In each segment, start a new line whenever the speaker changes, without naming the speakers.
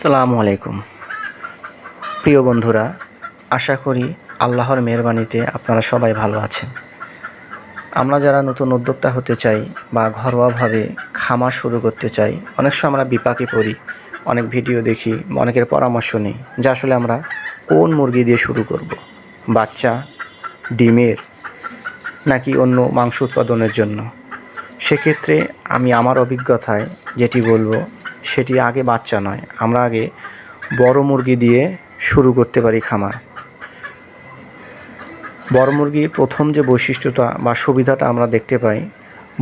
আসসালামু আলাইকুম প্রিয় বন্ধুরা, আশা করি আল্লাহর মেহেরবানিতে আপনারা সবাই ভালো আছেন। আমরা যারা নতুন উদ্যোক্তা হতে চাই বা ঘরোয়াভাবে খামার শুরু করতে চাই, অনেক সময় আমরা বিপাকে পড়ি, অনেক ভিডিও দেখি, অনেকের পরামর্শ নিই যে আসলে আমরা কোন মুরগি দিয়ে শুরু করব, বাচ্চা, ডিমের নাকি অন্য মাংস উৎপাদনের জন্য। সেক্ষেত্রে আমি আমার অভিজ্ঞতায় যেটি বলবো সেটি আগে বাচ্চা নয়, আমরা আগে বড় মুরগি দিয়ে শুরু করতে পারি খামার। বড় মুরগির প্রথম যে বৈশিষ্ট্যটা বা সুবিধাটা আমরা দেখতে পাই,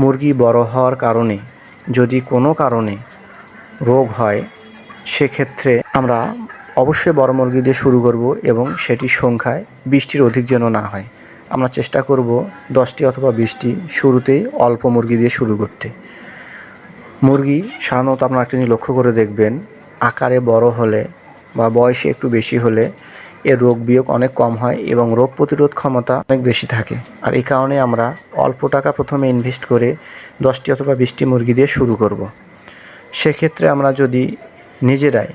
মুরগি বড় হওয়ার কারণে যদি কোনো কারণে রোগ হয় সেক্ষেত্রে আমরা অবশ্যই বড় মুরগি দিয়ে শুরু করব এবং সেটির সংখ্যায় 20টির অধিক যেন না হয়। আমরা চেষ্টা করব 10টি অথবা 20টি শুরুতেই অল্প মুরগি দিয়ে শুরু করতে। মুরগি সাধারণত আপনারা একটা জিনিস লক্ষ্য করে দেখবেন, আকারে বড় হলে বা বয়সে একটু বেশি হলে এর রোগ বিয়োগ অনেক কম হয় এবং রোগ প্রতিরোধ ক্ষমতা অনেক বেশি থাকে। আর এই কারণে আমরা অল্প টাকা প্রথমে ইনভেস্ট করে 10টি অথবা 20টি মুরগি দিয়ে শুরু করব। সেক্ষেত্রে আমরা যদি নিজেরাই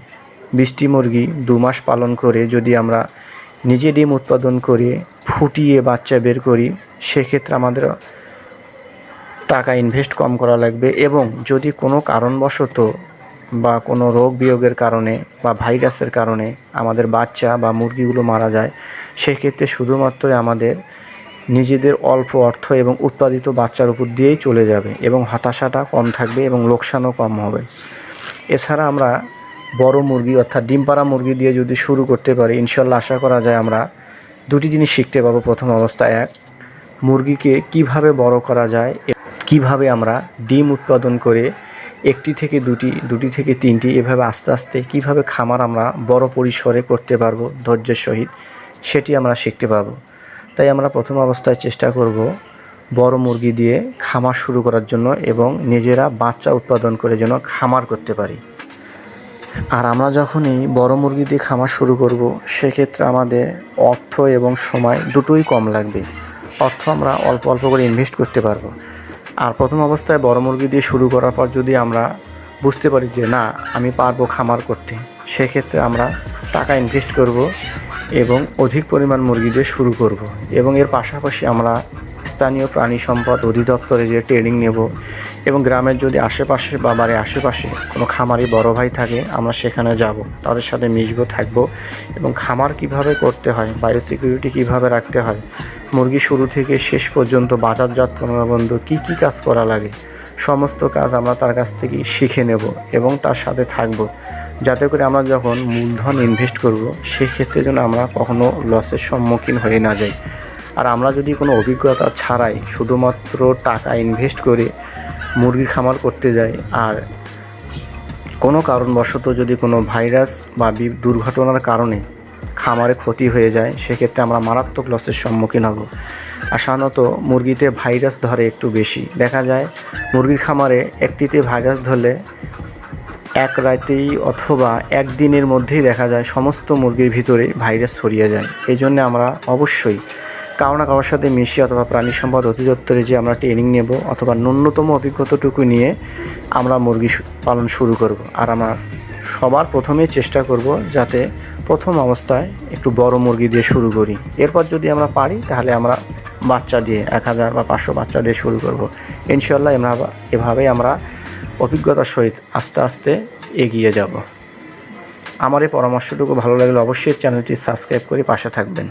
20টি মুরগি 2 মাস পালন করে যদি আমরা নিজে ডিম উৎপাদন করে ফুটিয়ে বাচ্চা বের করি, সেক্ষেত্রে আমাদের টাকা ইনভেস্ট কম করা লাগবে। এবং যদি কোনো কারণবশত বা কোনো রোগ বিয়োগের কারণে বা ভাইরাসের কারণে আমাদের বাচ্চা বা মুরগিগুলো মারা যায়, সেক্ষেত্রে শুধুমাত্র আমাদের নিজেদের অল্প অর্থ এবং উৎপাদিত বাচ্চার উপর দিয়েই চলে যাবে এবং হতাশাটা কম থাকবে এবং লোকসানও কম হবে। এছাড়া আমরা বড় মুরগি অর্থাৎ ডিম পাড়া মুরগি দিয়ে যদি শুরু করতে পারি, ইনশাল্লাহ আশা করা যায় আমরা দুটি জিনিস শিখতে পাবো। প্রথম অবস্থায় মুরগিকে কিভাবে বড় করা যায়, কিভাবে আমরা ডিম উৎপাদন করে 1টি থেকে 2টি, 2টি থেকে 3টি, এভাবে আস্তে আস্তে কিভাবে খামার আমরা বড় পরিসরে করতে পারবো ধৈর্যের সহিত, সেটি আমরা শিখতে পাবো। তাই আমরা প্রথম অবস্থায় চেষ্টা করব বড় মুরগি দিয়ে খামার শুরু করার জন্য এবং নিজেরা বাচ্চা উৎপাদন করে যেন খামার করতে পারি। আর আমরা যখনই বড় মুরগি দিয়ে খামার শুরু করব, সেক্ষেত্রে আমাদের অর্থ এবং সময় দুটোই কম লাগবে। অর্থ আমরা অল্প অল্প করে ইনভেস্ট করতে পারবো। আর প্রথম অবস্থায় বড় মুরগি দিয়ে শুরু করার পর যদি আমরা বুঝতে পারি যে না, আমি পারবো খামার করতে, সেক্ষেত্রে আমরা টাকা ইনভেস্ট করব এবং অধিক পরিমাণ মুরগি দিয়ে শুরু করব। এবং এর পাশাপাশি আমরা স্থানীয় প্রাণী সম্পদ অধিদপ্তরে যে ট্রেনিং নেব এবং গ্রামের যদি আশেপাশে বা বাড়ির আশেপাশে কোনো খামারি বড় ভাই থাকে, আমরা সেখানে যাব, তাদের সাথে মিশবো, থাকবো এবং খামার কিভাবে করতে হয়, বায়োসিকিউরিটি কিভাবে রাখতে হয়, মুরগি শুরু থেকে শেষ পর্যন্ত বাজারজাত পণ্য কী কী কাজ করা লাগে, সমস্ত কাজ আমরা তার কাছ থেকে শিখে নেব এবং তার সাথে থাকব, যাতে করে আমরা যখন মূলধন ইনভেস্ট করব সেক্ষেত্রে যেন আমরা কখনো লসের সম্মুখীন হয়ে না যাই। আর আমরা যদি কোনো অভিজ্ঞতা ছাড়াই শুধুমাত্র টাকা ইনভেস্ট করে মুরগির খামার করতে যাই আর কোনো কারণবশত যদি কোনো ভাইরাস বা দুর্ঘটনার কারণে খামারে ক্ষতি হয়ে যায়, সেক্ষেত্রে আমরা মারাত্মক লসের সম্মুখীন হব। আর সাধারণত মুরগিতে ভাইরাস ধরে একটু বেশি, দেখা যায় মুরগির খামারে একটিতে ভাইরাস ধরলে এক রাতেই অথবা একদিনের মধ্যেই দেখা যায় সমস্ত মুরগির ভিতরে ভাইরাস ছড়িয়ে যায়। এই জন্য আমরা অবশ্যই কারো না কারোর সাথে মিশি অথবা প্রাণী সম্পদ অধিদপ্তরে যে আমরা ট্রেনিং নেব অথবা ন্যূনতম অভিজ্ঞতাটুকু নিয়ে আমরা মুরগি পালন শুরু করব। আর আমরা সবার প্রথমেই চেষ্টা করব যাতে প্রথম অবস্থায় একটু বড় মুরগি দিয়ে শুরু করি। এরপর যদি আমরা পারি তাহলে আমরা বাচ্চা দিয়ে 1000 বা 500 বাচ্চা দিয়ে শুরু করব। ইনশাল্লাহ এভাবেই আমরা অভিজ্ঞতার সহিত আস্তে আস্তে এগিয়ে যাব। আমার এই পরামর্শটুকু ভালো লাগলে অবশ্যই চ্যানেলটি সাবস্ক্রাইব করে পাশে থাকবেন।